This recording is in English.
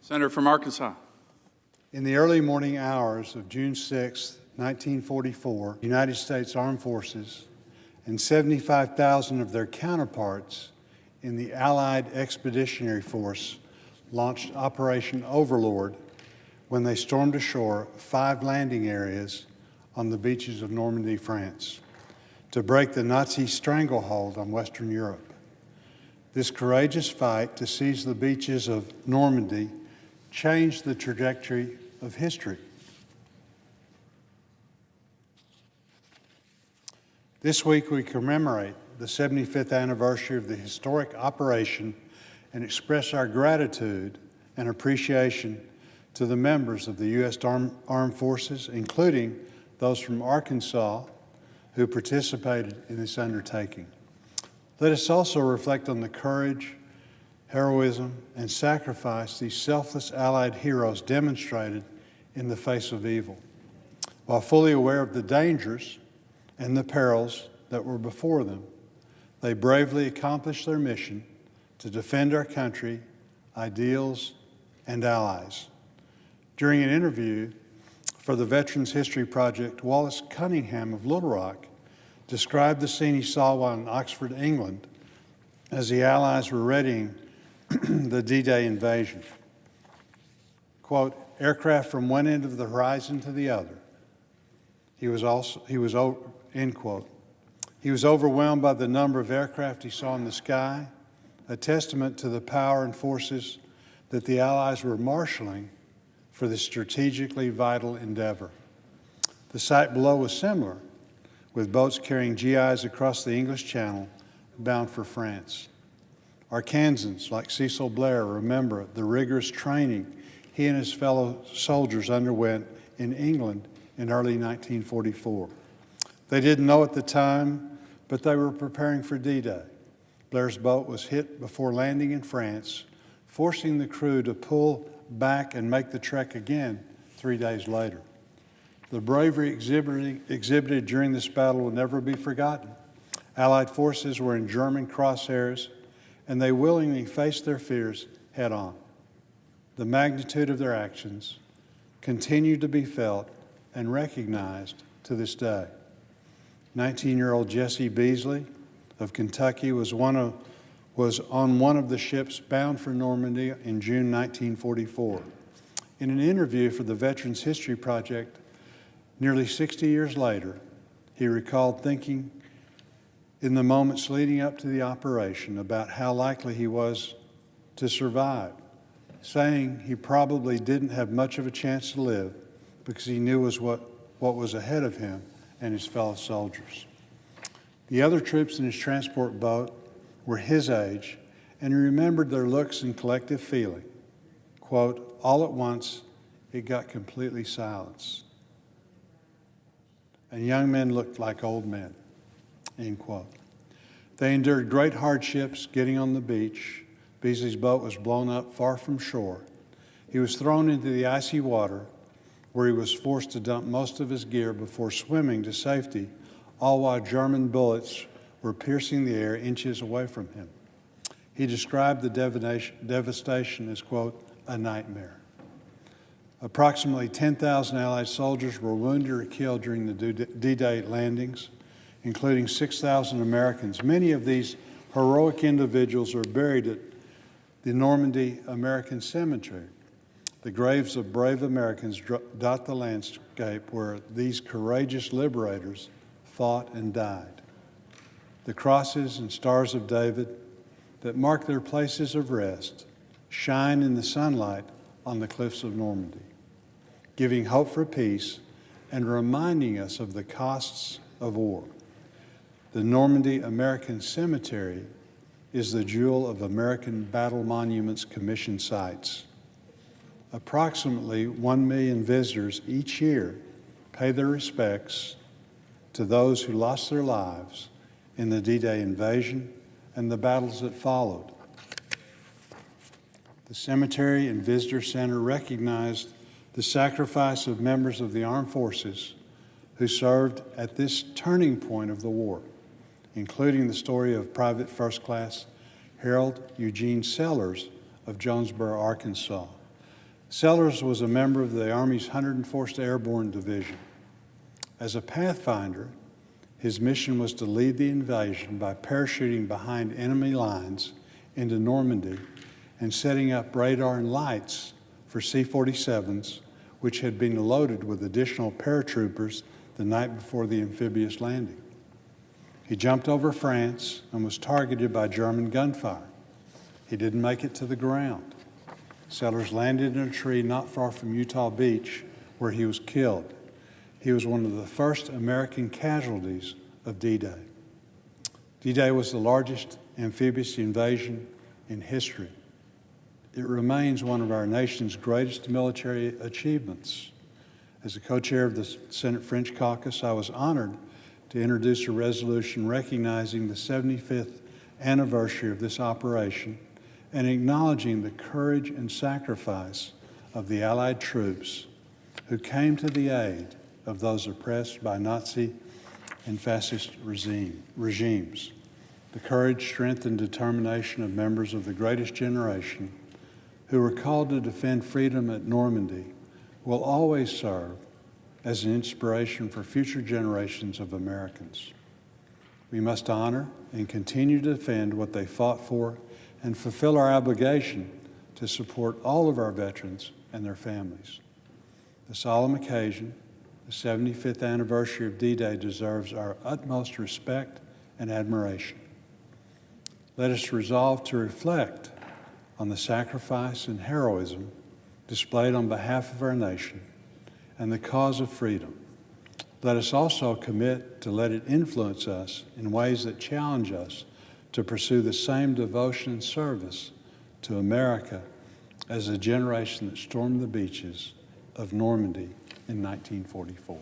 Senator from Arkansas. In the early morning hours of June 6, 1944, the United States Armed Forces and 75,000 of their counterparts in the Allied Expeditionary Force launched Operation Overlord when they stormed ashore 5 landing areas on the beaches of Normandy, France, to break the Nazi stranglehold on Western Europe. This courageous fight to seize the beaches of Normandy changed the trajectory of history. This week we commemorate the 75th anniversary of the historic operation and express our gratitude and appreciation to the members of the U.S. Armed Forces, including those from Arkansas who participated in this undertaking. Let us also reflect on the courage, heroism, and sacrifice these selfless Allied heroes demonstrated in the face of evil. While fully aware of the dangers and the perils that were before them, they bravely accomplished their mission to defend our country, ideals, and allies. During an interview for the Veterans History Project, Wallace Cunningham of Little Rock described the scene he saw while in Oxford, England, as the Allies were readying the D-Day invasion. Quote, aircraft from one end of the horizon to the other. End quote. He was overwhelmed by the number of aircraft he saw in the sky, a testament to the power and forces that the Allies were marshaling for this strategically vital endeavor. The sight below was similar, with boats carrying GIs across the English Channel bound for France. Arkansans like Cecil Blair remember the rigorous training he and his fellow soldiers underwent in England in early 1944. They didn't know at the time, but they were preparing for D-Day. Blair's boat was hit before landing in France, forcing the crew to pull back and make the trek again 3 days later. The bravery exhibited during this battle will never be forgotten. Allied forces were in German crosshairs, and they willingly faced their fears head on. The magnitude of their actions continued to be felt and recognized to this day. 19-year-old Jesse Beasley of Kentucky was on one of the ships bound for Normandy in June 1944. In an interview for the Veterans History Project, nearly 60 years later, he recalled thinking in the moments leading up to the operation about how likely he was to survive, saying he probably didn't have much of a chance to live because he knew what was ahead of him and his fellow soldiers. The other troops in his transport boat were his age, and he remembered their looks and collective feeling. Quote, all at once, it got completely silence, and young men looked like old men, end quote. They endured great hardships getting on the beach. Beasley's boat was blown up far from shore. He was thrown into the icy water, where he was forced to dump most of his gear before swimming to safety, all while German bullets were piercing the air inches away from him. He described the devastation as, quote, a nightmare. Approximately 10,000 Allied soldiers were wounded or killed during the D-Day landings, including 6,000 Americans. Many of these heroic individuals are buried at the Normandy American Cemetery. The graves of brave Americans dot the landscape where these courageous liberators fought and died. The crosses and stars of David that mark their places of rest shine in the sunlight on the cliffs of Normandy, giving hope for peace and reminding us of the costs of war. The Normandy American Cemetery is the jewel of American Battle Monuments Commission sites. Approximately 1 million visitors each year pay their respects to those who lost their lives in the D-Day invasion and the battles that followed. The Cemetery and Visitor Center recognized the sacrifice of members of the armed forces who served at this turning point of the war, including the story of Private First Class Harold Eugene Sellers of Jonesboro, Arkansas, Sellers was a member of the Army's 101st Airborne Division. As a pathfinder, his mission was to lead the invasion by parachuting behind enemy lines into Normandy and setting up radar and lights for C-47s, which had been loaded with additional paratroopers the night before the amphibious landing. He jumped over France and was targeted by German gunfire. He didn't make it to the ground. Sellers landed in a tree not far from Utah Beach, where he was killed. He was one of the first American casualties of D-Day. D-Day was the largest amphibious invasion in history. It remains one of our nation's greatest military achievements. As the co-chair of the Senate French Caucus, I was honored to introduce a resolution recognizing the 75th anniversary of this operation and acknowledging the courage and sacrifice of the Allied troops who came to the aid of those oppressed by Nazi and fascist regimes. The courage, strength, and determination of members of the greatest generation who were called to defend freedom at Normandy will always serve as an inspiration for future generations of Americans. We must honor and continue to defend what they fought for and fulfill our obligation to support all of our veterans and their families. The solemn occasion, the 75th anniversary of D-Day, deserves our utmost respect and admiration. Let us resolve to reflect on the sacrifice and heroism displayed on behalf of our nation and the cause of freedom. Let us also commit to let it influence us in ways that challenge us to pursue the same devotion and service to America as the generation that stormed the beaches of Normandy in 1944.